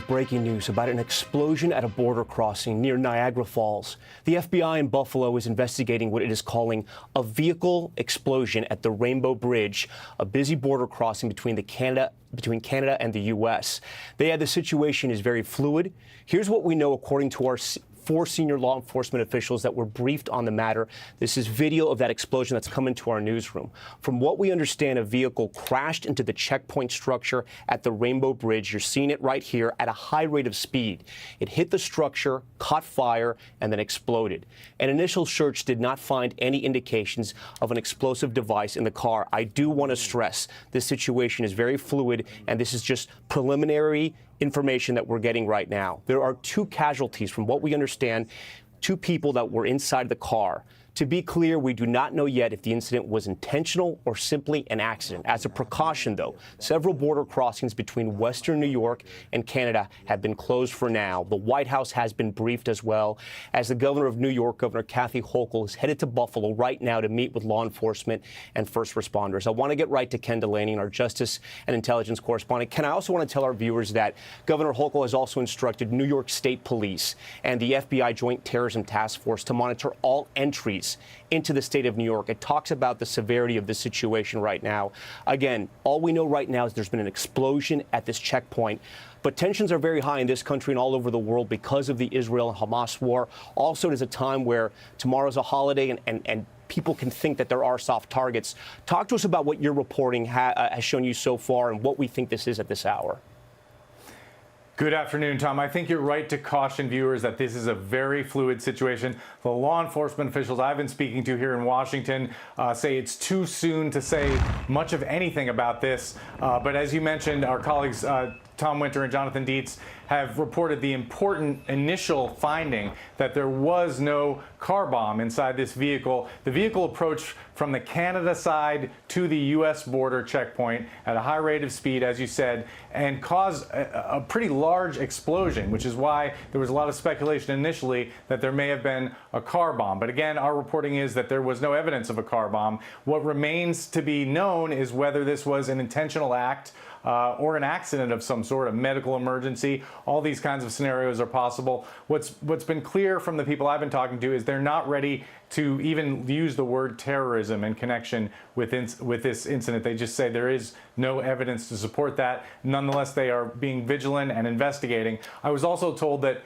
Breaking news about an explosion at a border crossing near Niagara Falls. The FBI in Buffalo is investigating what it is calling a vehicle explosion at the Rainbow Bridge, a busy border crossing between Canada and the U.S. The situation is very fluid. Here's what we know according to our 4 senior law enforcement officials that were briefed on the matter. This is video of that explosion that's come into our newsroom. From what we understand, a vehicle crashed into the checkpoint structure at the Rainbow Bridge. You're seeing it right here at a high rate of speed. It hit the structure, caught fire, and then exploded. An initial search did not find any indications of an explosive device in the car. I do want to stress this situation is very fluid, and this is just preliminary information that we're getting right now. There are 2 casualties from what we understand, 2 people that were inside the car. To be clear, we do not know yet if the incident was intentional or simply an accident. As a precaution, though, several border crossings between Western New York and Canada have been closed for now. The White House has been briefed as well, as the governor of New York, Governor Kathy Hochul, is headed to Buffalo right now to meet with law enforcement and first responders. I want to get right to Ken Delaney, our justice and intelligence correspondent. Ken, I also want to tell our viewers that Governor Hochul has also instructed New York State Police and the FBI Joint Terrorism Task Force to monitor all entries into the state of New York. It talks about the severity of this situation right now. Again, all we know right now is there's been an explosion at this checkpoint. But tensions are very high in this country and all over the world because of the Israel and Hamas war. Also, it is a time where tomorrow's a holiday and people can think that there are soft targets. Talk to us about what your reporting has shown you so far and what we think this is at this hour. Good afternoon, Tom. I think you're right to caution viewers that this is a very fluid situation. The law enforcement officials I've been speaking to here in Washington say it's too soon to say much of anything about this. But as you mentioned, our colleagues Tom Winter and Jonathan Dietz have reported the important initial finding that there was no car bomb inside this vehicle. The vehicle approached from the Canada side to the U.S. border checkpoint at a high rate of speed, as you said, and caused a pretty large explosion, which is why there was a lot of speculation initially that there may have been a car bomb. But again, our reporting is that there was no evidence of a car bomb. What remains to be known is whether this was an intentional act or an accident of some sort, of medical emergency. All these kinds of scenarios are possible. What's been clear from the people I've been talking to is they're not ready to even use the word terrorism in connection with this incident. They just say there is no evidence to support that. Nonetheless, they are being vigilant and investigating. I was also told that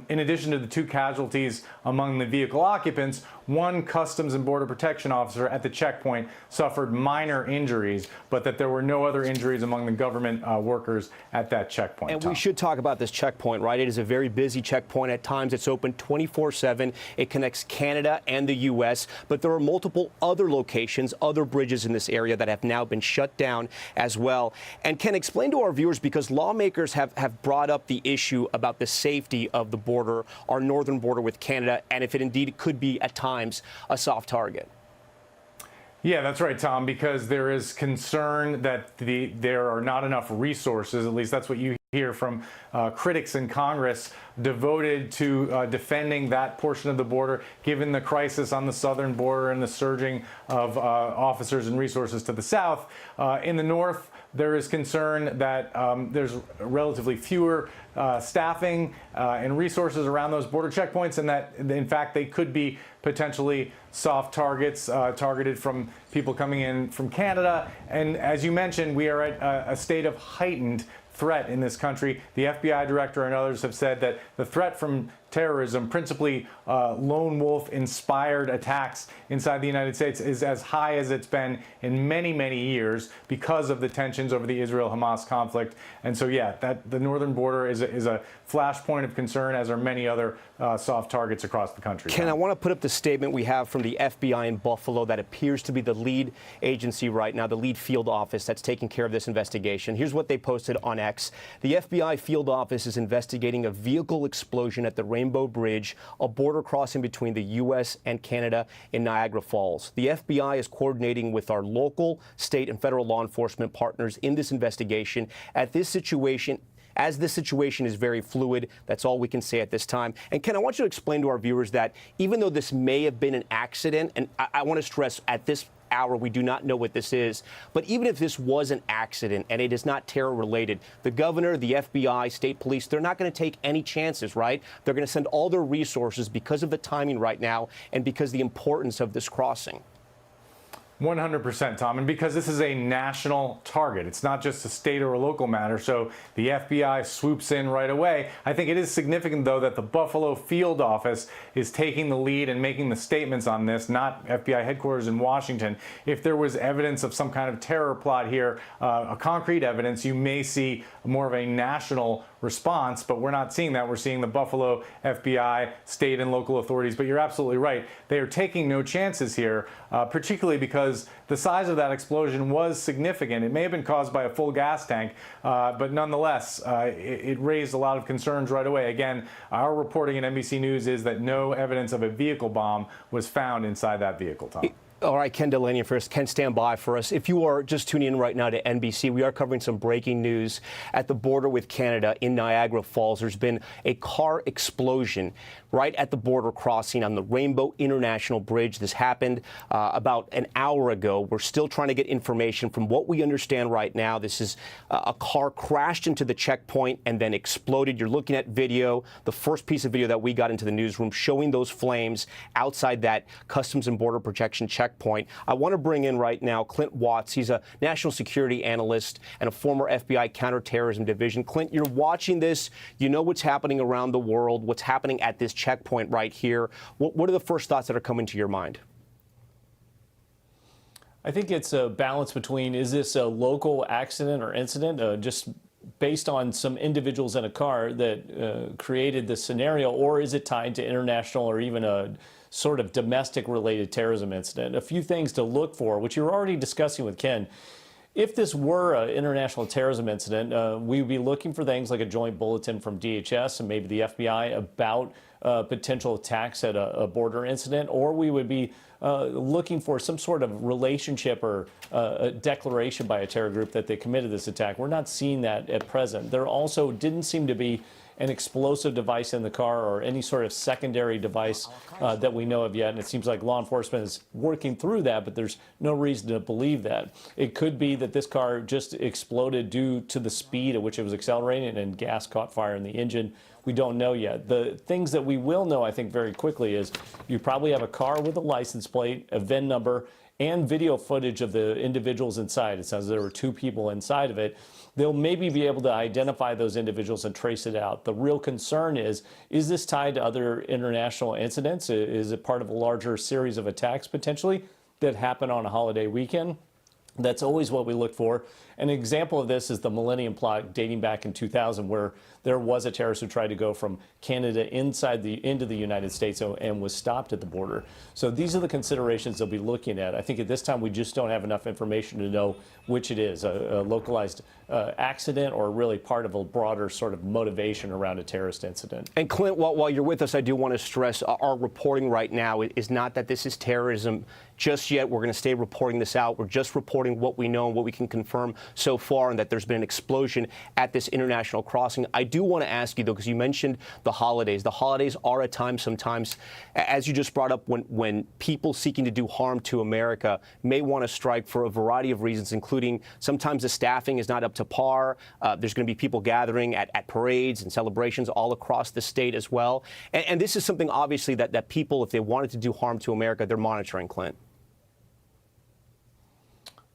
in addition to the 2 casualties among the vehicle occupants, 1 Customs and Border Protection officer at the checkpoint suffered minor injuries, but that there were no other injuries among the government workers at that checkpoint. And we should talk about this checkpoint, right? It is a very busy checkpoint. At times, it's open 24/7. It connects Canada and the U.S., but there are multiple other locations, other bridges in this area that have now been shut down as well. And Ken, explain to our viewers, because lawmakers have brought up the issue about the safety of the border, our northern border with Canada, and if it indeed could be at times a soft target. Yeah, that's right, Tom, because there is concern that there are not enough resources, at least that's what you hear from critics in Congress, devoted to defending that portion of the border, given the crisis on the southern border and the surging of officers and resources to the south. In the north, there is concern that there's relatively fewer staffing and resources around those border checkpoints, and that, in fact, they could be potentially soft targets targeted from people coming in from Canada. And as you mentioned, we are at a state of heightened threat in this country. The FBI director and others have said that the threat from terrorism, principally lone wolf inspired attacks inside the United States, is as high as it's been in many, many years because of the tensions over the Israel-Hamas conflict. And so, yeah, the northern border is a flashpoint of concern, as are many other soft targets across the country. Ken, I want to put up the statement we have from the FBI in Buffalo that appears to be the lead agency right now, the lead field office that's taking care of this investigation. Here's what they posted on X. The FBI field office is investigating a vehicle explosion at the Rainbow Bridge, a border crossing between the U.S. and Canada in Niagara Falls. The FBI is coordinating with our local, state, and federal law enforcement partners in this investigation. As this situation is very fluid, that's all we can say at this time. And Ken, I want you to explain to our viewers that even though this may have been an accident, and I want to stress at this hour. We do not know what this is. But even if this was an accident and it is not terror related, the governor, the FBI, state police, they're not going to take any chances, right? They're going to send all their resources because of the timing right now and because the importance of this crossing. 100%, Tom, and because this is a national target, it's not just a state or a local matter, so the FBI swoops in right away. I think it is significant, though, that the Buffalo field office is taking the lead and making the statements on this, not FBI headquarters in Washington. If there was evidence of some kind of terror plot here, a concrete evidence, you may see more of a national response, but we're not seeing that. We're seeing the Buffalo FBI, state and local authorities, but you're absolutely right. They are taking no chances here, particularly because the size of that explosion was significant. It may have been caused by a full gas tank, but nonetheless, it raised a lot of concerns right away. Again, our reporting at NBC News is that no evidence of a vehicle bomb was found inside that vehicle, Tom. All right, Ken Delaney first. Ken, stand by for us. If you are just tuning in right now to NBC, we are covering some breaking news at the border with Canada in Niagara Falls. There's been a car explosion right at the border crossing on the Rainbow International Bridge. This happened about an hour ago. We're still trying to get information. From what we understand right now, this is a car crashed into the checkpoint and then exploded. You're looking at video, the first piece of video that we got into the newsroom showing those flames outside that Customs and Border Protection checkpoint. I want to bring in right now Clint Watts. He's a national security analyst and a former FBI counterterrorism division. Clint, you're watching this. You know what's happening around the world, what's happening at this checkpoint right here. What are the first thoughts that are coming to your mind? I think it's a balance between, is this a local accident or incident, just based on some individuals in a car that created this scenario, or is it tied to international or even a sort of domestic related terrorism incident? A few things to look for, which you were already discussing with Ken. If this were an international terrorism incident, we would be looking for things like a joint bulletin from DHS and maybe the FBI about potential attacks at a border incident, or we would be looking for some sort of relationship or a declaration by a terror group that they committed this attack. We're not seeing that at present. There also didn't seem to be an explosive device in the car or any sort of secondary device that we know of yet. And it seems like law enforcement is working through that, but there's no reason to believe that. It could be that this car just exploded due to the speed at which it was accelerating and gas caught fire in the engine. We don't know yet. The things that we will know, I think, very quickly is you probably have a car with a license plate, a VIN number, and video footage of the individuals inside. It says there were two people inside of it. They'll maybe be able to identify those individuals and trace it out. The real concern is this tied to other international incidents? Is it part of a larger series of attacks potentially that happen on a holiday weekend? That's always what we look for. An example of this is the Millennium Plot dating back in 2000, where there was a terrorist who tried to go from Canada into the United States and was stopped at the border. So these are the considerations they'll be looking at. I think at this time we just don't have enough information to know which it is, a localized accident or really part of a broader sort of motivation around a terrorist incident. And Clint, while you're with us, I do want to stress our reporting right now is not that this is terrorism just yet. We're going to stay reporting this out. We're just reporting what we know and what we can confirm so far, and that there's been an explosion at this international crossing. I do want to ask you, though, because you mentioned the holidays. The holidays are a time sometimes, as you just brought up, when people seeking to do harm to America may want to strike for a variety of reasons, including sometimes the staffing is not up to par. There's going to be people gathering at parades and celebrations all across the state as well. And this is something, obviously, that people, if they wanted to do harm to America, they're monitoring, Clint.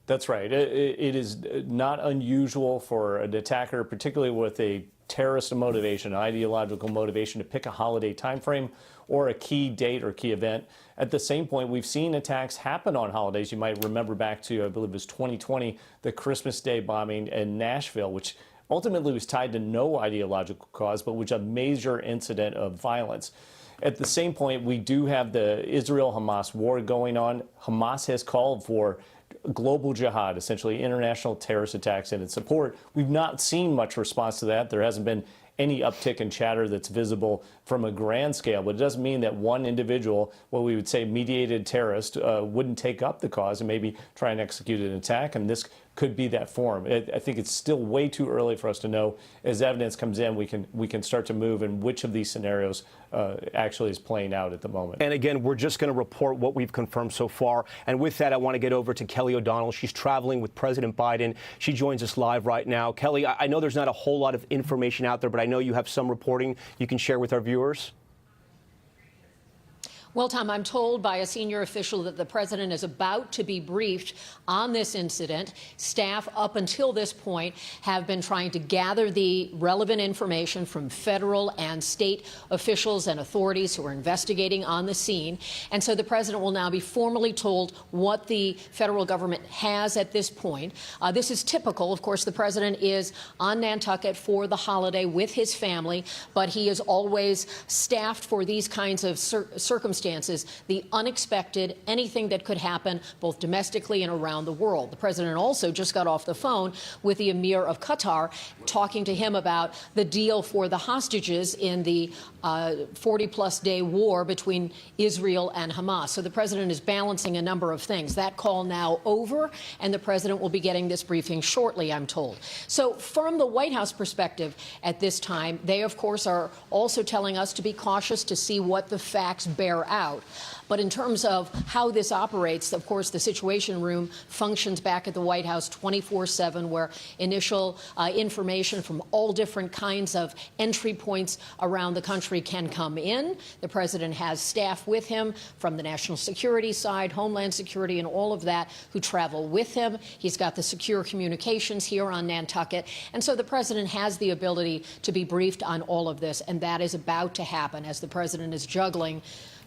That's right. It is not unusual for an attacker, particularly with a terrorist motivation, ideological motivation, to pick a holiday time frame or a key date or key event. At the same point, we've seen attacks happen on holidays. You might remember back to, I believe it was 2020, the Christmas Day bombing in Nashville, which ultimately was tied to no ideological cause, but which a major incident of violence. At the same point, we do have the Israel-Hamas war going on. Hamas has called for global jihad, essentially international terrorist attacks in its support. We've not seen much response to that. There hasn't been any uptick in chatter that's visible from a grand scale, but it doesn't mean that one individual, what we would say mediated terrorist, wouldn't take up the cause and maybe try and execute an attack. And this could be that form. I think it's still way too early for us to know. As evidence comes in, we can start to move in which of these scenarios actually is playing out at the moment. And again, we're just going to report what we've confirmed so far. And with that, I want to get over to Kelly O'Donnell. She's traveling with President Biden. She joins us live right now. Kelly, I know there's not a whole lot of information out there, but I know you have some reporting you can share with our viewers. Well, Tom, I'm told by a senior official that the president is about to be briefed on this incident. Staff up until this point have been trying to gather the relevant information from federal and state officials and authorities who are investigating on the scene. And so the president will now be formally told what the federal government has at this point. This is typical. Of course, the president is on Nantucket for the holiday with his family, but he is always staffed for these kinds of circumstances, the unexpected, anything that could happen both domestically and around the world. The president also just got off the phone with the Emir of Qatar, talking to him about the deal for the hostages in the 40-plus day war between Israel and Hamas. So the president is balancing a number of things. That call now over, and the president will be getting this briefing shortly, I'm told. So from the White House perspective at this time, they, of course, are also telling us to be cautious to see what the facts bear out. But in terms of how this operates, of course, the Situation Room functions back at the White House 24/7, where initial information from all different kinds of entry points around the country can come in. The president has staff with him from the national security side, Homeland Security, and all of that who travel with him. He's got the secure communications here on Nantucket. And so the president has the ability to be briefed on all of this, and that is about to happen as the president is juggling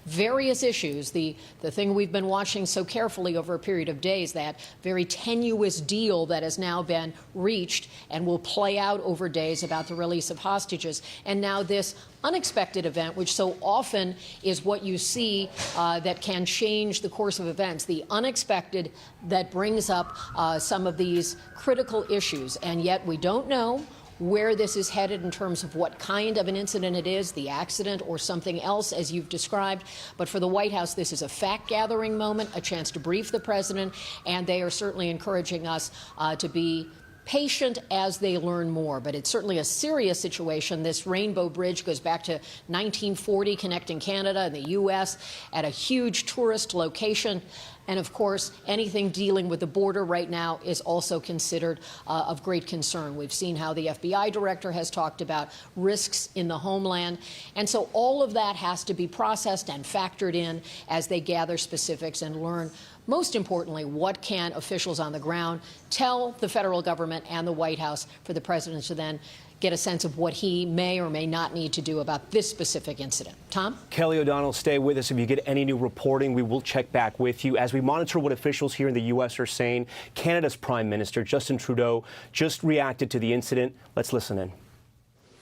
various issues. The thing we've been watching so carefully over a period of days, that very tenuous deal that has now been reached and will play out over days about the release of hostages. And now this unexpected event, which so often is what you see that can change the course of events, the unexpected that brings up some of these critical issues. And yet we don't know where this is headed in terms of what kind of an incident it is, the accident or something else, as you've described. But for the White House, this is a fact-gathering moment, a chance to brief the president, and they are certainly encouraging us to be patient as they learn more. But it's certainly a serious situation. This Rainbow Bridge goes back to 1940, connecting Canada and the U.S. at a huge tourist location. And of course, anything dealing with the border right now is also considered of great concern. We've seen how the FBI director has talked about risks in the homeland. And so all of that has to be processed and factored in as they gather specifics and learn, most importantly, what can officials on the ground tell the federal government and the White House for the president to then get a sense of what he may or may not need to do about this specific incident. Tom? Kelly O'Donnell, stay with us. If you get any new reporting, we will check back with you. As we monitor what officials here in the U.S. are saying, Canada's Prime Minister, Justin Trudeau, just reacted to the incident. Let's listen in.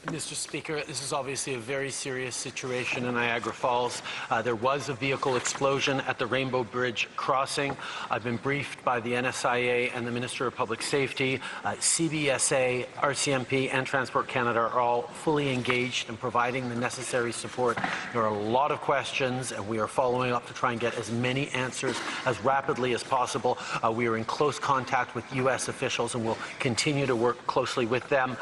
Mr. Speaker, this is obviously a very serious situation in Niagara Falls. There was a vehicle explosion at the Rainbow Bridge crossing. I've been briefed by the NSIA and the Minister of Public Safety. CBSA, RCMP, and Transport Canada are all fully engaged in providing the necessary support. There are a lot of questions, and we are following up to try and get as many answers as rapidly as possible. We are in close contact with U.S. officials, and will continue to work closely with them.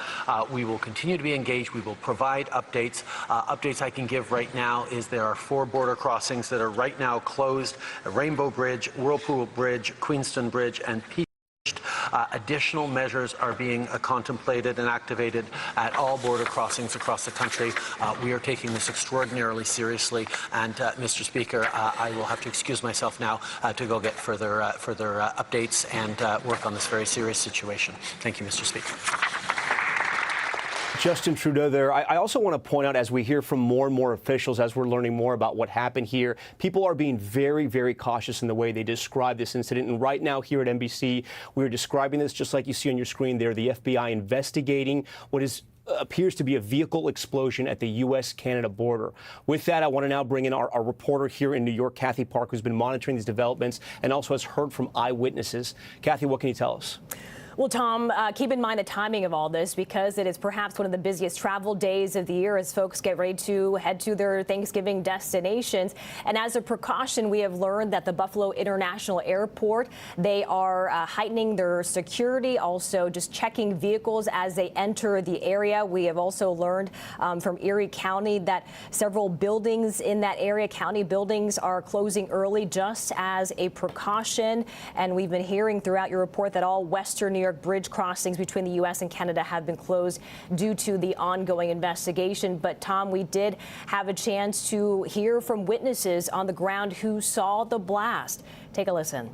We will continue to be engaged. We will provide updates. Updates I can give right now is there are 4 border crossings that are right now closed: Rainbow Bridge, Whirlpool Bridge, Queenston Bridge, and Peace. Additional measures are being contemplated and activated at all border crossings across the country. We are taking this extraordinarily seriously, and Mr. Speaker, I will have to excuse myself now to go get further updates and work on this very serious situation. Thank you, Mr. Speaker. Justin Trudeau there. I also want to point out, as we hear from more and more officials, as we're learning more about what happened here, people are being very, very cautious in the way they describe this incident. And right now here at NBC, we're describing this just like you see on your screen there, the FBI investigating what appears to be a vehicle explosion at the U.S.-Canada border. With that, I want to now bring in our reporter here in New York, Kathy Park, who's been monitoring these developments and also has heard from eyewitnesses. Kathy, what can you tell us? Well, Tom, keep in mind the timing of all this because it is perhaps one of the busiest travel days of the year as folks get ready to head to their Thanksgiving destinations. And as a precaution, we have learned that the Buffalo International Airport, they are heightening their security, also just checking vehicles as they enter the area. We have also learned from Erie County that several buildings in that area, county buildings, are closing early just as a precaution. And we've been hearing throughout your report that all Western New York bridge crossings between the U.S. and Canada have been closed due to the ongoing investigation. But Tom, we did have a chance to hear from witnesses on the ground who saw the blast. Take a listen.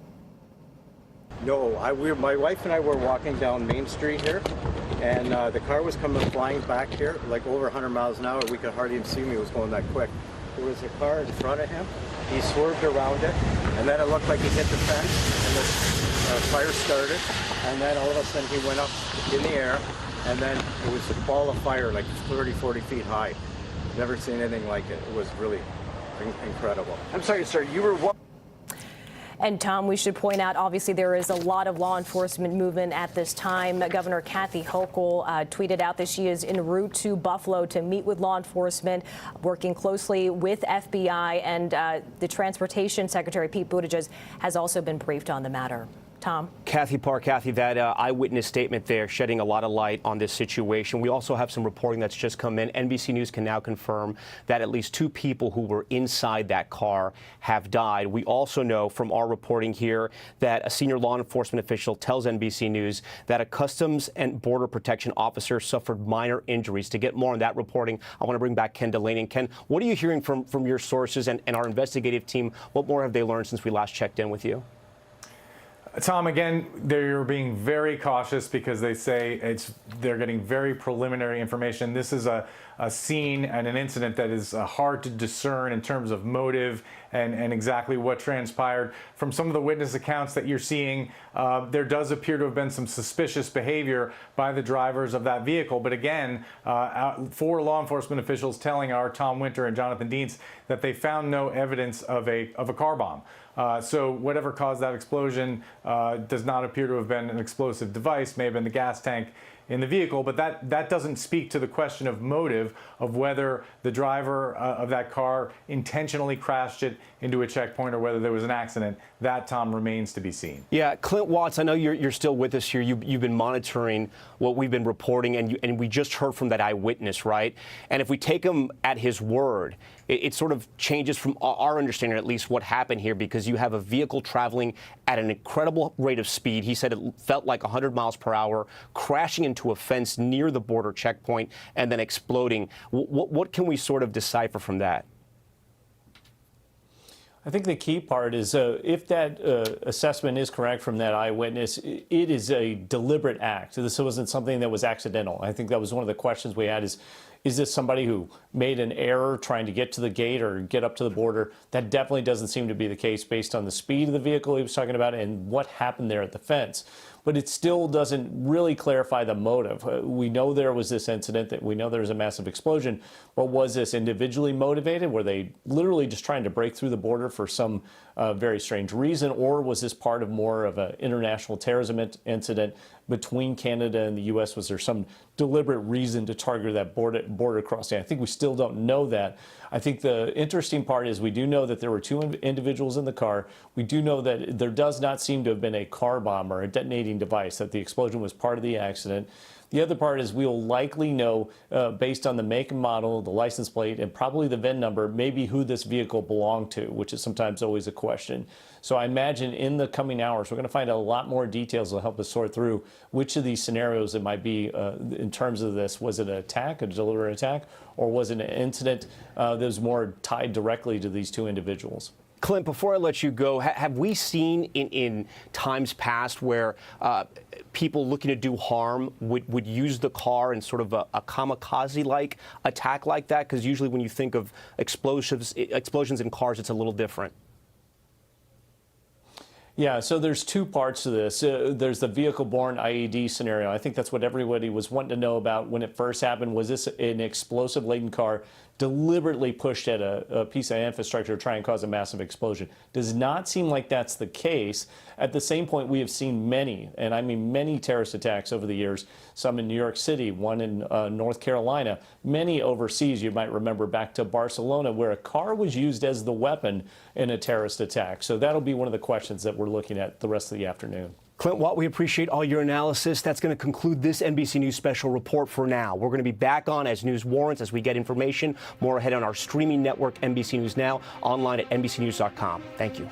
No, my wife and I were walking down Main Street here, and the car was coming flying back here like over 100 miles an hour. We could hardly even see me. It was going that quick. There was a car in front of him. He swerved around it, and then it looked like he hit the fence, and the fire started, and then all of a sudden he went up in the air, and then it was a ball of fire like 30, 40 feet high. Never seen anything like it. It was really incredible. I'm sorry, sir, you were what? And Tom, we should point out, obviously, there is a lot of law enforcement movement at this time. Governor Kathy Hochul tweeted out that she is en route to Buffalo to meet with law enforcement, working closely with FBI, and the Transportation Secretary, Pete Buttigieg, has also been briefed on the matter. Tom? Kathy, that eyewitness statement there shedding a lot of light on this situation. We also have some reporting that's just come in. NBC News can now confirm that at least 2 people who were inside that car have died. We also know from our reporting here that a senior law enforcement official tells NBC News that a Customs and Border Protection officer suffered minor injuries. To get more on that reporting, I want to bring back Ken Delaney. And Ken, what are you hearing from your sources and our investigative team? What more have they learned since we last checked in with you? Tom, again, they're being very cautious because they say they're getting very preliminary information. This is a scene and an incident that is hard to discern in terms of motive and exactly what transpired. From some of the witness accounts that you're seeing, there does appear to have been some suspicious behavior by the drivers of that vehicle. But again, 4 law enforcement officials telling our Tom Winter and Jonathan Deans that they found no evidence of a car bomb. So whatever caused that explosion does not appear to have been an explosive device, may have been the gas tank in the vehicle, but that doesn't speak to the question of motive of whether the driver of that car intentionally crashed it into a checkpoint or whether there was an accident. That, Tom, remains to be seen. Yeah, Clint Watts, I know you're still with us here. You've been monitoring what we've been reporting, and we just heard from that eyewitness, right? And if we take him at his word, it sort of changes from our understanding, at least, what happened here, because you have a vehicle traveling at an incredible rate of speed. He said it felt like 100 miles per hour, crashing into a fence near the border checkpoint and then exploding. What can we sort of decipher from that? I think the key part is if that assessment is correct from that eyewitness, it is a deliberate act. This wasn't something that was accidental. I think that was one of the questions we had is this somebody who made an error trying to get to the gate or get up to the border? That definitely doesn't seem to be the case based on the speed of the vehicle he was talking about and what happened there at the fence. But it still doesn't really clarify the motive. We know there was this incident, that we know there was a massive explosion, but was this individually motivated? Were they literally just trying to break through the border for some very strange reason? Or was this part of more of an international terrorism incident between Canada and the U.S.? Was there some deliberate reason to target that border crossing? I think we still don't know that. I think the interesting part is we do know that there were 2 individuals in the car. We do know that there does not seem to have been a car bomb or a detonating device, that the explosion was part of the accident. The other part is we'll likely know, based on the make and model, the license plate, and probably the VIN number, maybe who this vehicle belonged to, which is sometimes always a question. So I imagine in the coming hours, we're going to find out a lot more details that will help us sort through which of these scenarios it might be in terms of this. Was it an attack, a deliberate attack, or was it an incident that was more tied directly to these 2 individuals? Clint, before I let you go, have we seen in times past where people looking to do harm would use the car in sort of a kamikaze-like attack like that? Because usually when you think of explosions in cars, it's a little different. Yeah, so there's two parts to this. There's the vehicle-borne IED scenario. I think that's what everybody was wanting to know about when it first happened. Was this an explosive-laden car deliberately pushed at a piece of infrastructure to try and cause a massive explosion? Does not seem like that's the case. At the same point, we have seen many, and I mean many, terrorist attacks over the years. Some in New York City, one in North Carolina, many overseas. You might remember back to Barcelona, where a car was used as the weapon in a terrorist attack. So that'll be one of the questions that we're looking at the rest of the afternoon. Clint Watt, we appreciate all your analysis. That's going to conclude this NBC News special report for now. We're going to be back on as news warrants, as we get information. More ahead on our streaming network, NBC News Now, online at NBCNews.com. Thank you.